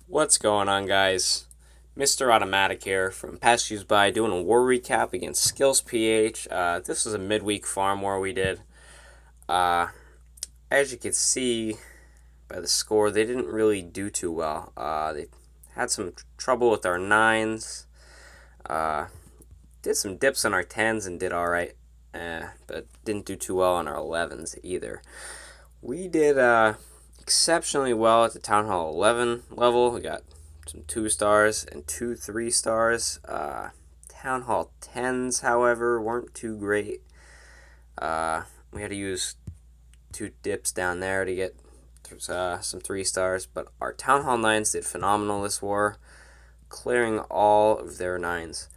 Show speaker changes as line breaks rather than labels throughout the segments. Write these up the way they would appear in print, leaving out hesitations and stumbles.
What's going on, guys? Mr. Automatic here from Past Use By, doing a war recap against Skills PH. This was a midweek farm war we did. Uh, as you can see by the score, they didn't really do too well. They had some trouble with our 9s. Uh, did some dips on our 10s and did alright. But didn't do too well on our 11s either. We did exceptionally well at the Town Hall 11 level. We got some 2 stars and 2 3 stars. Town Hall 10s, however, weren't too great. We had to use 2 dips down there to get some 3 stars, but our Town Hall 9s did phenomenal this war, clearing all of their 9s.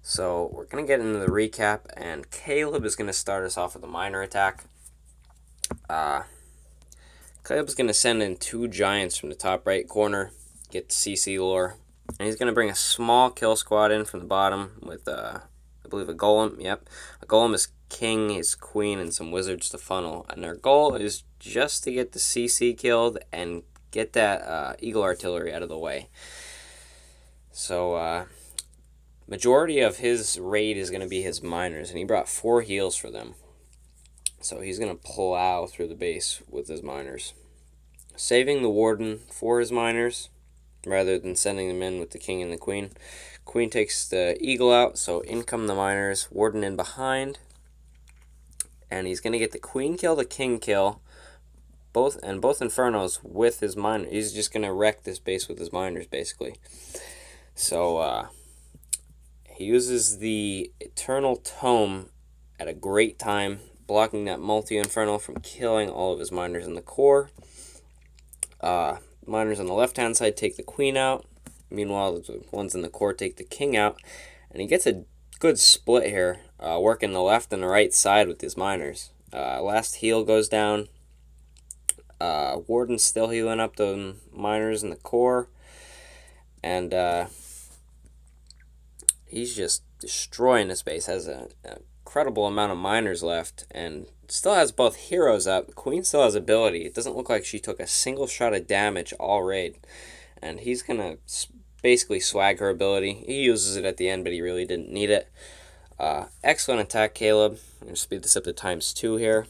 So we're going to get into the recap, and Caleb is going to start us off with a minor attack. Caleb's going to send in 2 giants from the top right corner, get the CC lore, and he's going to bring a small kill squad in from the bottom with, I believe, a golem. Yep, a golem is king, his queen, and some wizards to funnel. And their goal is just to get the CC killed and get that eagle artillery out of the way. So, majority of his raid is going to be his miners, and he brought 4 heals for them. So he's going to plow through the base with his miners, saving the warden for his miners rather than sending them in with the king and the queen. Queen takes the eagle out, so in come the miners, warden in behind, and he's going to get the queen kill, the king kill, both infernos with his miners. He's just going to wreck this base with his miners, basically. So he uses the Eternal Tome at a great time, blocking that multi-inferno from killing all of his miners in the core. Miners on the left-hand side take the queen out. Meanwhile, the ones in the core take the king out. And he gets a good split here, working the left and the right side with his miners. Last heal goes down. Warden's still healing up the miners in the core. And he's just destroying this base. Has an incredible amount of miners left, and still has both heroes up. Queen still has ability. It doesn't look like she took a single shot of damage all raid, and he's gonna basically swag her ability. He uses it at the end, but he really didn't need it. Excellent attack, Caleb. I'm gonna speed this up to ×2 here,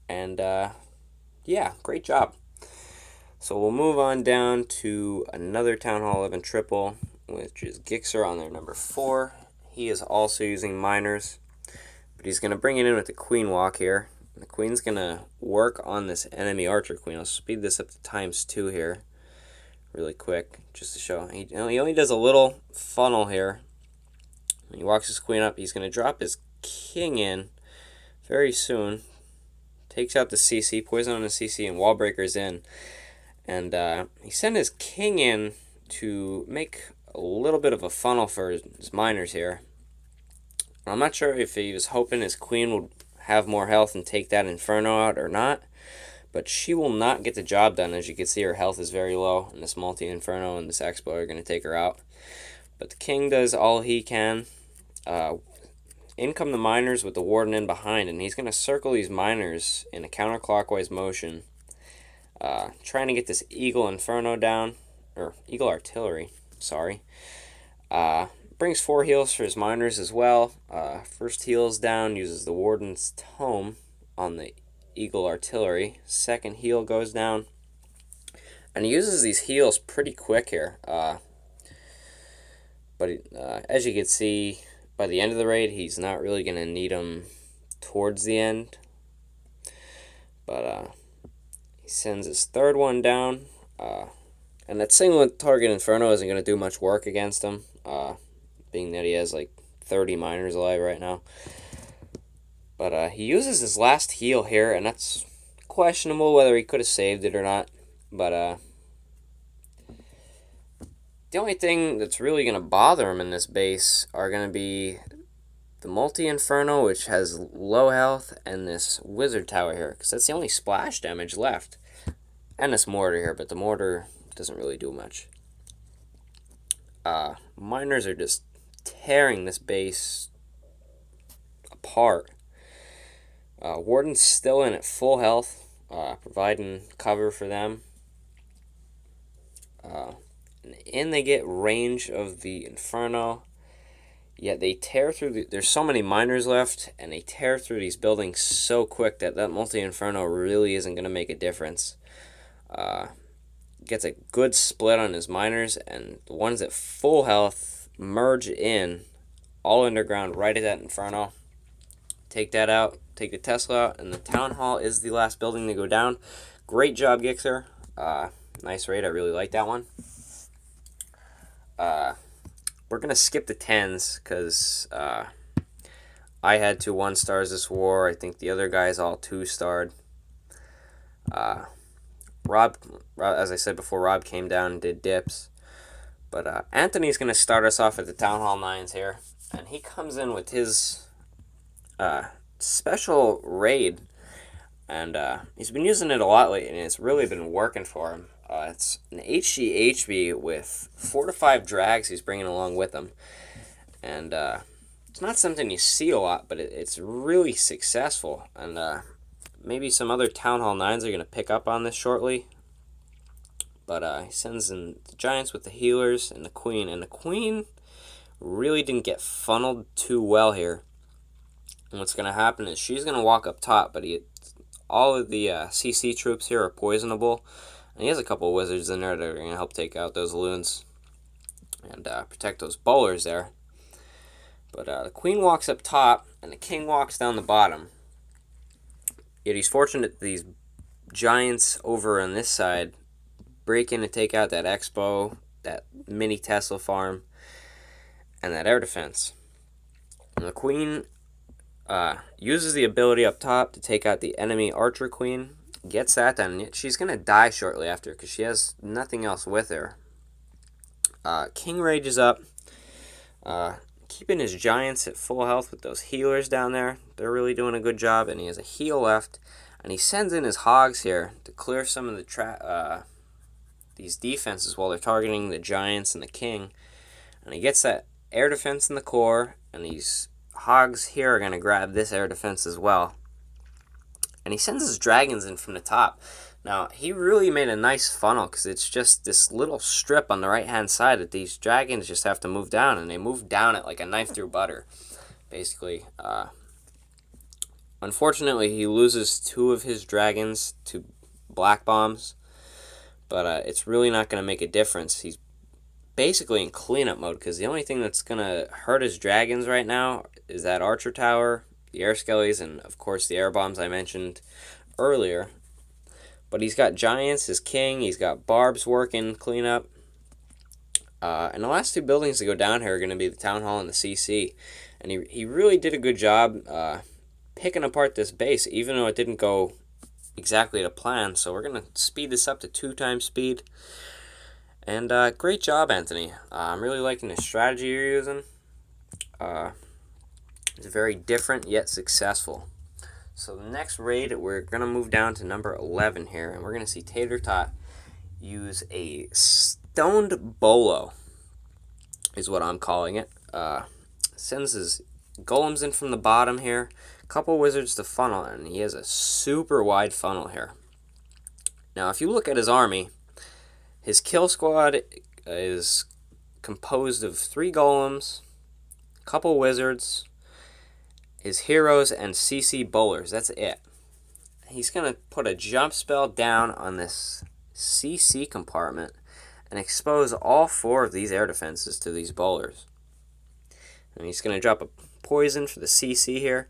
and yeah, great job. So we'll move on down to another Town Hall 11 triple, which is Gixxer on their number 4. He is also using miners, but he's going to bring it in with the queen walk here. The queen's going to work on this enemy archer queen. I'll speed this up to ×2 here really quick just to show. He only does a little funnel here. When he walks his queen up, he's going to drop his king in very soon. Takes out the CC, poison on the CC, and wall breakers in. And he sent his king in to make a little bit of a funnel for his miners here. I'm not sure if he was hoping his queen would have more health and take that inferno out or not, but she will not get the job done. As you can see, her health is very low, and this multi-inferno and this expo are going to take her out. But the king does all he can. In come the miners with the warden in behind, and he's going to circle these miners in a counterclockwise motion, trying to get this eagle inferno down, or eagle artillery, sorry. Brings 4 heals for his miners as well. First heals down, uses the warden's tome on the eagle artillery. Second heal goes down, and he uses these heals pretty quick here. But as you can see, by the end of the raid, he's not really going to need them towards the end. But he sends his third one down. And that single target inferno isn't going to do much work against him, being that he has like 30 miners alive right now. But he uses his last heal here, and that's questionable whether he could have saved it or not. But the only thing that's really going to bother him in this base are going to be the multi-inferno, which has low health, and this wizard tower here, because that's the only splash damage left. And this mortar here, but the mortar doesn't really do much. Miners are just tearing this base apart. Warden's still in at full health, providing cover for them. And in they get range of the Inferno. Yet they tear through there's so many miners left, and they tear through these buildings so quick that multi-Inferno really isn't going to make a difference. Gets a good split on his miners, and the ones at full health merge in, all underground, right at that Inferno. Take that out, take the Tesla out, and the Town Hall is the last building to go down. Great job, Gixxer. Nice raid, I really like that one. We're going to skip the 10s, because I had 2 1-stars this war. I think the other guys all 2-starred. Rob, as I said before, Rob came down and did dips. But Anthony's going to start us off at the Town Hall 9s here. And he comes in with his special raid. And he's been using it a lot lately, and it's really been working for him. It's an HGHB with 4 to 5 drags he's bringing along with him. And it's not something you see a lot, but it's really successful. And maybe some other Town Hall 9s are going to pick up on this shortly. But he sends in the Giants with the healers and the Queen. And the Queen really didn't get funneled too well here. And what's going to happen is she's going to walk up top, but all of the CC troops here are poisonable. And he has a couple of wizards in there that are going to help take out those loons and protect those bowlers there. But the Queen walks up top, and the King walks down the bottom. Yet he's fortunate that these Giants over on this side break in and take out that Expo, that mini Tesla farm, and that air defense. And the Queen uses the ability up top to take out the enemy Archer Queen. Gets that done. She's going to die shortly after because she has nothing else with her. King rages up, keeping his Giants at full health with those healers down there. They're really doing a good job, and he has a heal left. And he sends in his Hogs here to clear some of the these defenses while they're targeting the Giants and the King. And he gets that air defense in the core, and these Hogs here are going to grab this air defense as well. And he sends his dragons in from the top. Now, he really made a nice funnel because it's just this little strip on the right-hand side that these dragons just have to move down, and they move down it like a knife through butter, basically. Unfortunately, he loses 2 of his dragons to black bombs, but it's really not going to make a difference. He's basically in cleanup mode because the only thing that's going to hurt his dragons right now is that Archer Tower, the air skellies, and of course the air bombs I mentioned earlier. But he's got Giants, his King, he's got Barbs working cleanup. And the last 2 buildings to go down here are going to be the Town Hall and the CC. And he really did a good job picking apart this base, even though it didn't go exactly to plan. So we're going to speed this up to 2 times speed. And great job, Anthony. I'm really liking the strategy you're using. It's very different yet successful. So the next raid, we're going to move down to number 11 here, and we're going to see Tater Tot use a Stoned Bolo, is what I'm calling it. Sends his golems in from the bottom here, a couple wizards to funnel, and he has a super wide funnel here. Now, if you look at his army, his kill squad is composed of 3 golems, a couple wizards, his heroes, and CC bowlers. That's it. He's going to put a jump spell down on this CC compartment and expose all 4 of these air defenses to these bowlers. And he's going to drop a poison for the CC here.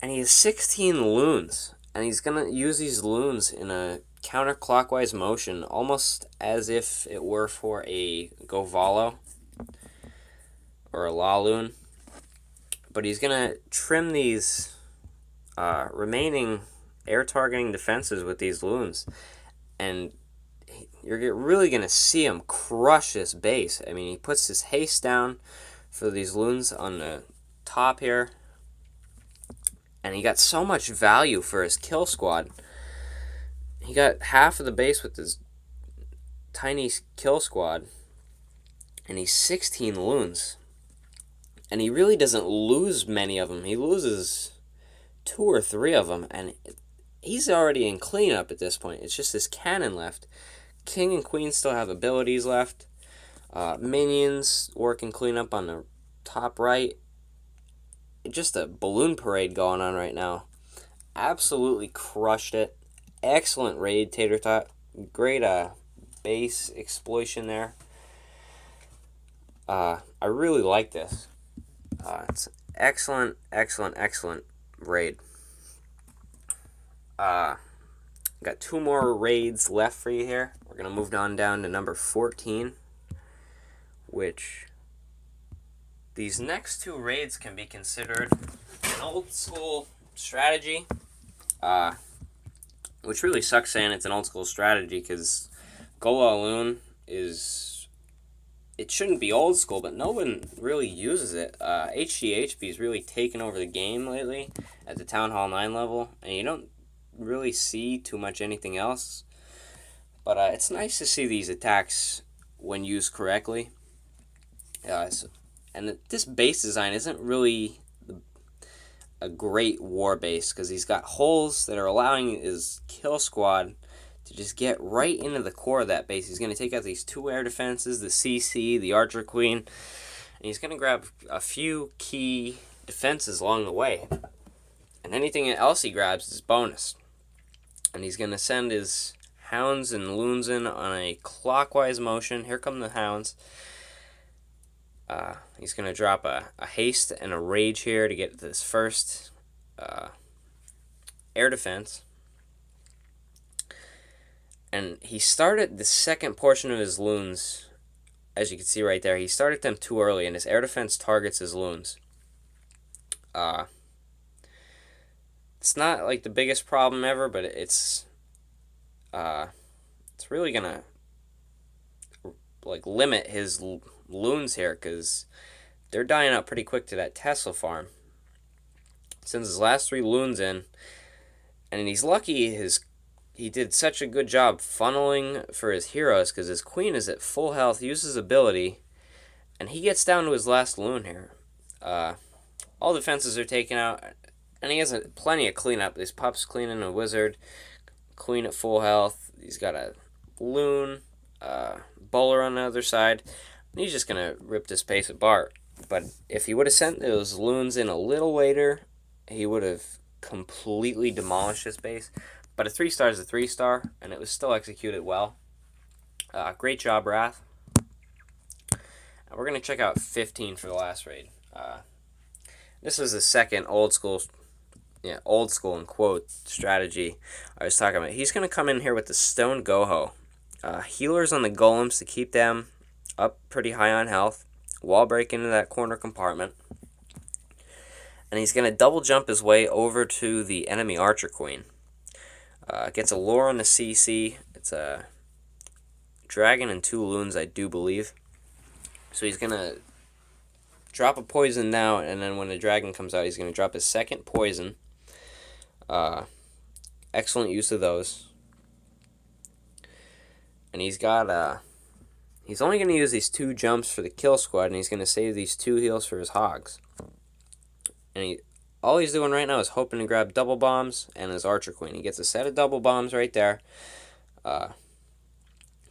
And he has 16 loons. And he's going to use these loons in a counterclockwise motion, almost as if it were for a Govalo or a La Loon. But he's going to trim these remaining air targeting defenses with these loons. And you're really going to see him crush this base. I mean, he puts his haste down for these loons on the top here. And he got so much value for his kill squad. He got half of the base with his tiny kill squad. And he's 16 loons. And he really doesn't lose many of them. He loses 2 or 3 of them. And he's already in cleanup at this point. It's just this cannon left. king and queen still have abilities left. Minions working cleanup on the top right. Just a balloon parade going on right now. Absolutely crushed it. Excellent raid, Tater Tot. Great base exploitation there. I really like this. It's excellent raid. Got 2 more raids left for you here. We're going to move on down to number 14, which these next 2 raids can be considered an old school strategy, which really sucks saying it's an old school strategy because Gola Loon it shouldn't be old school, but no one really uses it. HDHB's really taken over the game lately at the Town Hall 9 level, and you don't really see too much anything else. But it's nice to see these attacks when used correctly. And this base design isn't really a great war base because he's got holes that are allowing his kill squad to just get right into the core of that base. He's going to take out these 2 air defenses, the CC, the Archer Queen, and he's going to grab a few key defenses along the way. And anything else he grabs is bonus. And he's going to send his hounds and loons in on a clockwise motion. Here come the hounds. He's going to drop a haste and a rage here to get this first air defense. And he started the second portion of his loons, as you can see right there. He started them too early, and his air defense targets his loons. It's not like the biggest problem ever, but it's really gonna limit his loons here because they're dying out pretty quick to that Tesla farm. Sends his last 3 loons in, and he's lucky he did such a good job funneling for his heroes because his queen is at full health, uses ability, and he gets down to his last loon here. All defenses are taken out, and he has plenty of cleanup. His pup's cleaning a wizard, queen at full health. He's got a loon, bowler on the other side, and he's just going to rip this base apart. But if he would have sent those loons in a little later, he would have completely demolished this base. But a 3-star is a 3-star, and it was still executed well. Great job, Wrath. We're going to check out 15 for the last raid. This is the second old school in quote strategy I was talking about. He's going to come in here with the Stone Goho. Healers on the golems to keep them up pretty high on health. Wall break into that corner compartment. And he's going to double jump his way over to the enemy Archer Queen. Gets a lure on the CC. It's a dragon and 2 loons, I do believe. So he's going to drop a poison now, and then when the dragon comes out, he's going to drop his second poison. Excellent use of those. And he's got he's only going to use these 2 jumps for the kill squad, and he's going to save these 2 heals for his hogs. And all he's doing right now is hoping to grab double bombs and his Archer Queen. He gets a set of double bombs right there.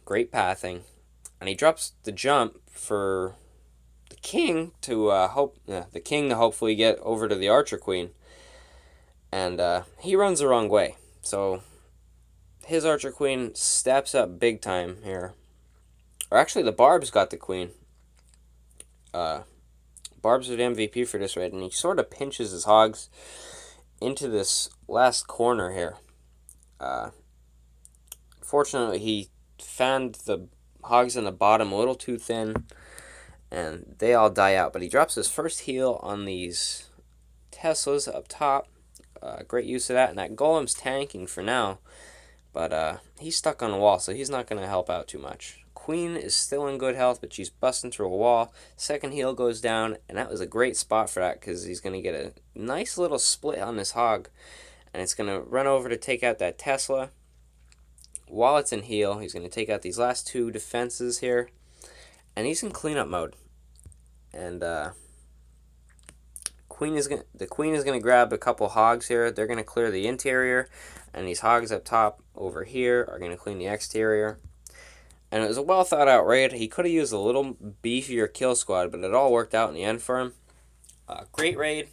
Great pathing. And he drops the jump for the king to hopefully get over to the Archer Queen. And he runs the wrong way. So his Archer Queen steps up big time here. Or actually, the Barb's got the queen. Barb's the MVP for this raid, and he sort of pinches his hogs into this last corner here. Fortunately, he found the hogs in the bottom a little too thin, and they all die out. But he drops his first heal on these Teslas up top. Great use of that, and that golem's tanking for now. But he's stuck on a wall, so he's not going to help out too much. Queen is still in good health, but she's busting through a wall. Second heal goes down, and that was a great spot for that because he's going to get a nice little split on this hog, and it's going to run over to take out that Tesla. While it's in heal, he's going to take out these last 2 defenses here, and he's in cleanup mode. And the queen is going to grab a couple hogs here. They're going to clear the interior, and these hogs up top over here are going to clean the exterior. And it was a well thought out raid. He could have used a little beefier kill squad, but it all worked out in the end for him. Great raid.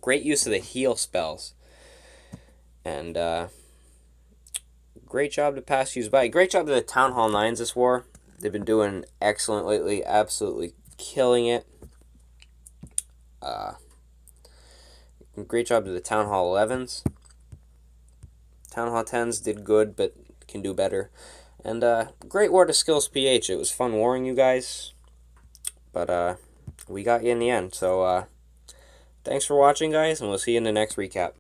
Great use of the heal spells. And great job to Passuse By. Great job to the Town Hall 9s this war. They've been doing excellent lately. Absolutely killing it. Great job to the Town Hall 11s. Town Hall 10s did good, but can do better. And great war to Skills PH. It was fun warring you guys. But we got you in the end. So thanks for watching, guys, and we'll see you in the next recap.